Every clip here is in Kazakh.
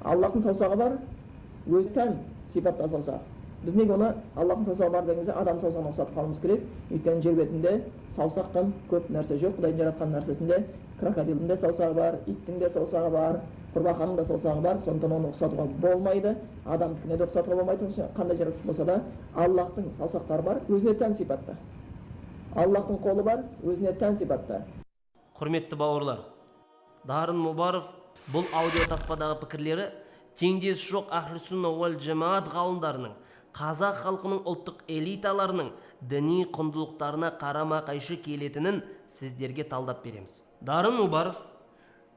Аллахтың саусағы бар, өзі тән сипатта саусақ. Біз неге оны Аллахтың саусағы бар дегенде адам саусағына ұқсатып қалуымыз керек? Өйткені жер бетінде саусақтан көп нәрсе жоқ. Құдайдың жаратқан нәрсесінде крокодилдің де саусағы бар, иттің де саусағы бар, құрбақаның да саусағы бар. Сондықтан оны ұқсатуға болмайды. Адамдікіне де ұқсатуға болмайды. Қандай жаратылыс болса да Аллахтың саусақтары бар, өзіне тән сипатта. Аллахтың қолы бар, өзіне тән сипатта. Құрметті бауырлар, Дарын Мұбаров бұл аудио таспадағы пікірлері теңдесі жоқ Ахлі-сунна уәл жамаат ғалымдарының, қазақ халқының ұлттық элиталарының діни құндылықтарына қарама-қайшы келетінін сіздерге талдап береміз. Дарын Мұбаров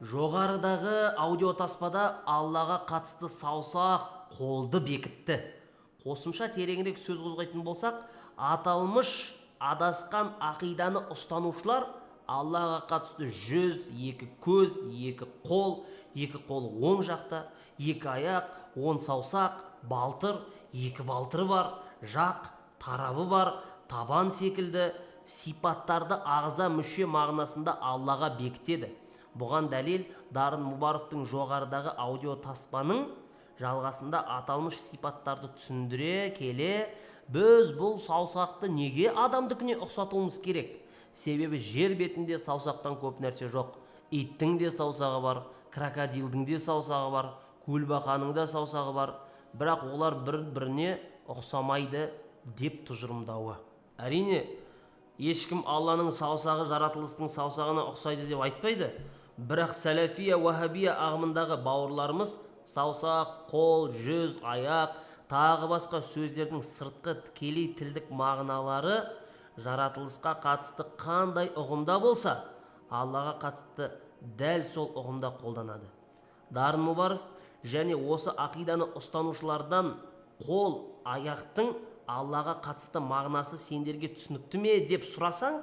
жоғарыдағы аудио таспада Аллаға қатысты саусақ, қолды бекітті. Қосымша тереңірек сөз қозғайтын болсақ, аталмыш адасқан ақиданы ұстанушылар Аллаға қатысты 102 көз, 2 қол, 2 қол оң жақта, 2 аяқ, 10 саусақ, балтыр, 2 балтыры бар, жақ, тарабы бар, табан секілді сипаттарды ағза мүше мағынасында Аллаға бекітеді. Бұған дәлел Дарын Мұбаровтың жоғарыдағы аудио таспаның жалғасында аталмыш сипаттарды түсіндіре келе, біз бұл саусақты неге адамдікіне ұқсатуымыз керек? Себебі жер бетінде саусақтан көп нәрсе жоқ. Иттің де саусағы бар, крокодилдің де саусағы бар, көлбақаның да саусағы бар, бірақ олар бір-біріне ұқсамайды деп тұжырымдауы. Әрине, ешкім Алланың саусағы жаратылыстың саусағына ұқсайды деп айтпайды. Бірақ сәләфия, уахабия ағымындағы бауырларымыз саусақ, қол, жүз, аяқ, тағы басқа сөздердің сыртқы тікелей тілдік мағыналары жаратылысқа қатысты қандай ұғымда болса, Аллаға қатысты дәл сол ұғымда қолданады. Дарын Мұбаров және осы ақиданы ұстанушылардан қол, аяқтың Аллаға қатысты мағынасы сендерге түсінікті ме деп сұрасаң,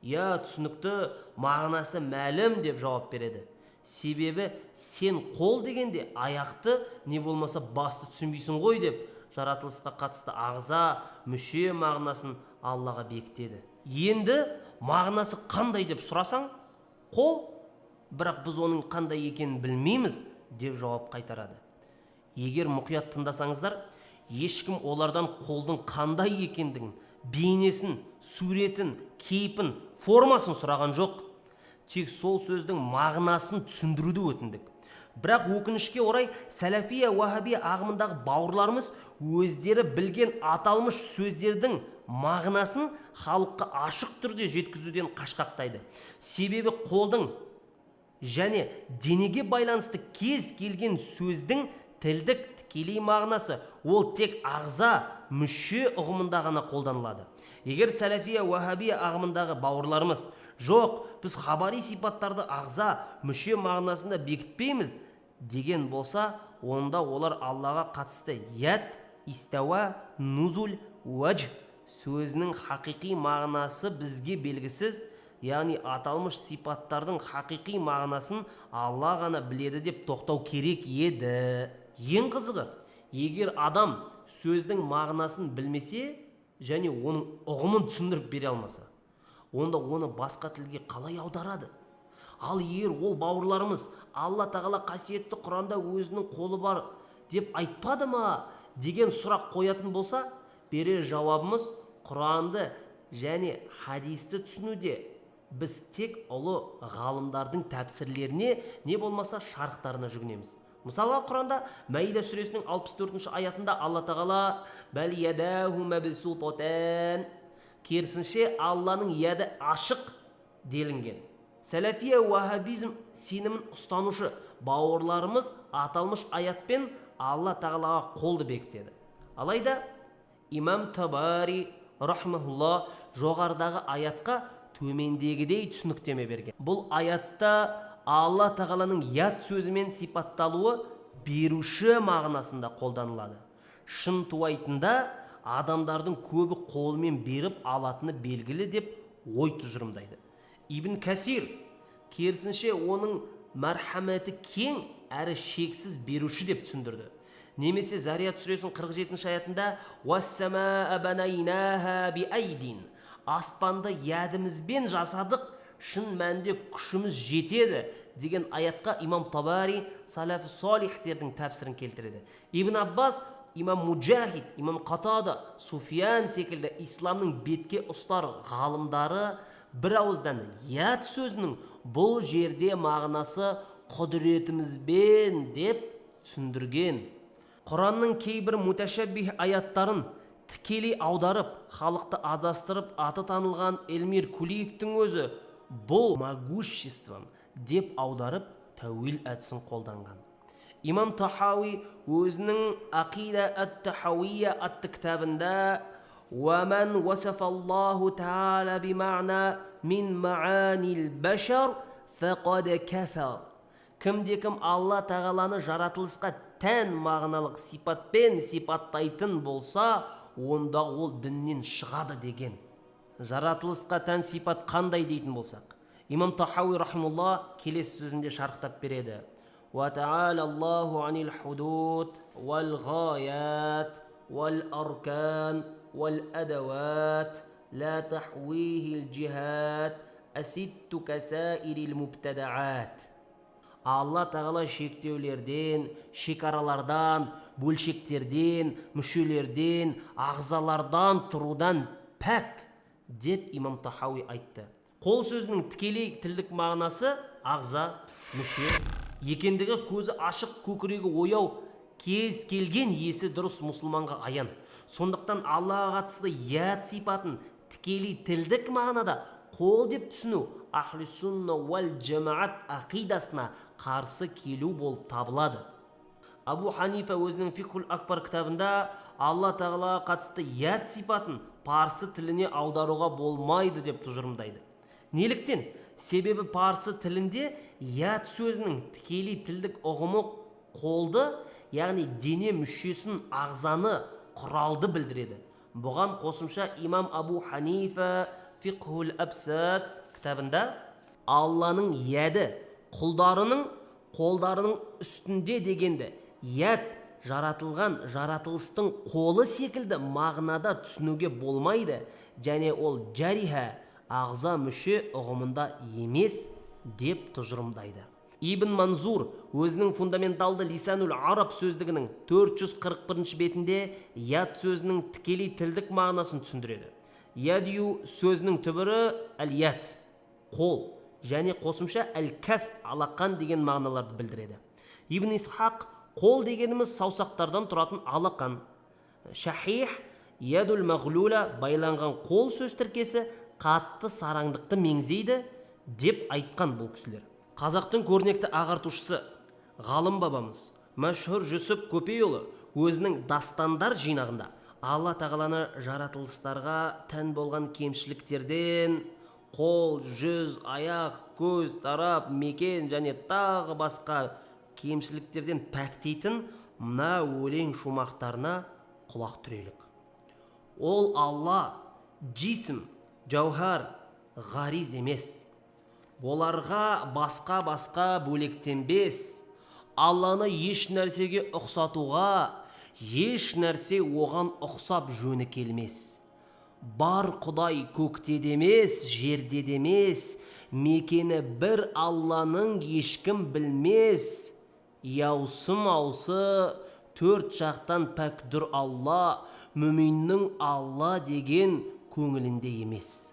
я түсінікті, мағынасы мәлім деп жауап береді. Себебі сен қол дегенде аяқты не болмаса басты түсінбейсің ғой деп жаратылысқа қатысты ағза, мүше мағынасын Аллаға бекітеді. Енді мағынасы қандай деп сұрасаң, қол, бірақ біз оның қандай екенін білмейміз деп жауап қайтарады. Егер мұқият тыңдасаңыздар, ешкім олардан қолдың қандай екендігін, бейнесін, суретін, кейпін, формасын сұраған жоқ. Тек сол сөздің мағынасын түсіндіруді өтіндік. Бірақ өкінішке орай сәләфия, уахабия ағымындағы бауырларымыз өздері білген аталмыш сөздердің мағынасын халыққа ашық түрде жеткізуден қашқақтайды. Себебі қолдың және денеге байланысты кез келген сөздің тілдік тікелей мағынасы ол тек ағза, мүше ұғымында ғана қолданылады. Егер сәләфия, уахабия ағымындағы бауырларымыз жоқ, біз хабари сипаттарды ағза, мүше мағынасында бекітпейміз деген болса, онда олар Аллаға қатысты яд, истауа, нузул, уадж сөзінің хақиқи мағынасы бізге белгісіз, яғни аталмыш сипаттардың хақиқи мағынасын Алла ғана біледі деп тоқтау керек еді. Ең қызығы, егер адам сөздің мағынасын білмесе және оның ұғымын түсіндіріп бере алмаса, онда оны басқа тілге қалай аударады? Ал егер ол бауырларымыз Алла тағала қасиетті Құранда өзінің қолы бар деп айтпады ма деген сұрақ қоятын болса, берер жауабымыз Құранды және хадисті түсінуде біз тек ұлы ғалымдардың тәпсірлеріне не болмаса шарықтарына жүгінеміз. Мысалға Құранда Мәида сүресінің 64-ші аятында Алла тағала бәл ядаху мәбсутатан, керісінше Алланың яды ашық делінген. Сәләфия, уахабизм сенімін ұстанушы бауырларымыз аталмыш аятпен Алла тағалаға қолды бекітеді. Алайда имам Табари рахмахулла жоғарыдағы аятқа төмендегідей түсініктеме берген. Бұл аятта Алла тағаланың яд сөзімен сипатталуы беруші мағынасында қолданылады. Шын туайтында адамдардың көбі қолымен беріп алатыны белгілі деп ой тұжырымдайды. Ибн Кафир керісінше оның мәрхәметі кең әрі шексіз беруші деп түсіндірді. Немесе Зарият сүресінің 47-ші аятында «Уассамаа банайнаха биайдин», аспанды ядімізбен жасадық, шын мәнде күшіміз жетеді деген аятқа имам Табари салафи солихтердің тәпсірін келтіреді. Ибн Аббас, имам Муджахид, имам Қатада, Суфиян секілді исламның бетке ұстар ғалымдары бір ауыздан ят сөзінің бұл жерде мағынасы құдіретімізбен деп түсіндірген. Құранның кейбір муташаббих аяттарын тікелей аударып, халықты адастырып аты танылған Эльмир Кулиевтің өзі бұл могуществом деп аударып тәуил әдісін қолданған. Имам Тахауи өзінің Ақида ат-Тахауия атты кітабында وَمَنْ وَصَفَ اللَّهُ تَعَالَى بِمَعْنَى مِنْ مَعَانِي الْبَشَرِ فَقَدْ كَفَرَ. Кімде-кім Алла тағаланы жаратылысқа тән мағыналық сипатпен сипаттайтын болса, онда ол діннен шығады деген. Жаратылысқа тән сипат қандай дейтін болсақ, имам Тахауи рахимулла келесі сөзінде шарықтап береді. وَتَعَالَى اللَّهُ عَنِ الْحُدُودِ وَالْغَايَاتِ وَالْأَرْكَانِ وَالْأَدَوَاتِ لَا تَحْوِيهِ الْجِهَاتِ أَسِدْتُ كَسَائِرِ الْمُبْتَدَعَاتِ. Алла тағала шектеулерден, шекаралардан, бөлшектерден, мүшелерден, ағзалардан тұрудан пәк деп имам Тахауи айтты. Қол сөзінің тікелей тілдік мағынасы ағза, мүше екендігі көзі ашық, көкірегі ояу, кез келген есі дұрыс мұсылманға аян. Сондықтан Аллаға қатысты ят сипатын тікелей тілдік мағынада қол деп түсіну ахли сунна вал джамаат ақидасына қарсы келу болып табылады. Абу Ханифа өзінің Фикхул Акбар кітабында Алла тағалаға қатысты ят сипатын парсы тіліне аударуға болмайды деп тұжырымдайды. Неліктен? Себебі парсы тілінде ят сөзінің тікелей тілдік ұғымы қолды, яғни дене мүшесін, ағзаны, құралды білдіреді. Бұған қосымша имам Абу Ханифа Фикхул Абсад кітабында Алланың яды қолдарының үстінде дегенді ят жаратылған жаратылыстың қолы секілді мағынада түсінуге болмайды, және ол жариха ағза мүше ұғымында емес деп тұжырымдайды. Ибн Манзур өзінің фундаменталды Лисанул Араб сөздігінің 441 бетінде ят сөзінің тікелей тілдік мағынасын түсіндіреді. Ядю сөзінің түбірі әл-ят, қол, және қосымша әл-кәф, алақан деген мағыналарды білдіреді. Ибн Исхақ қол дегеніміз саусақтардан тұратын алақан. Шахих ядул мағлула байланған қол сөз тіркесі қатты сараңдықты меңзейді деп айтқан бұл кісілер. Қазақтың көрнекті ағартушысы ғалым бабамыз Мәшһүр Жүсіп Көпейұлы өзінің дастандар жинағында Алла тағаланы жаратылыстарға тән болған кемшіліктерден, қол, жүз, аяқ, көз, тарап, мекен және тағы басқа кемшіліктерден пәктейтін мына өлең шумақтарына құлақ түрелік. Ол Алла жисім, жауһар, ғариз емес. Оларға басқа бөлектенбес. Алланы еш нәрсеге ұқсатуға, еш нәрсе оған ұқсап жөні келмес. Бар Құдай көкте демес, жерде демес, мекені бір Алланың ешкім білмес. Яусым аусы, төрт жақтан пәкдүр Алла, мүминнің Алла деген көңілінде емес.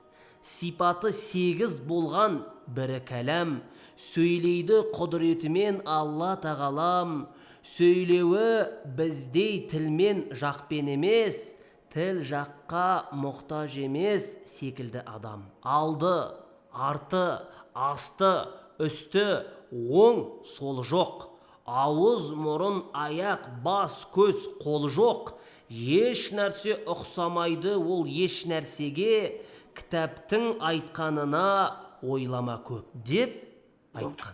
Сипаты 8 болған бірі кәләм, сөйлейді құдіретімен Алла тағалам, сөйлеуі біздей тілмен жақпен емес, тіл жаққа мұқтаж емес секілді адам. Алды, арты, асты, үсті, оң, сол жоқ. Ауыз, мұрын, аяқ, бас, көз, қол жоқ. Еш нәрсе ұқсамайды ол еш нәрсеге, кітаптың айтқанына ойлама көп деп айтқан.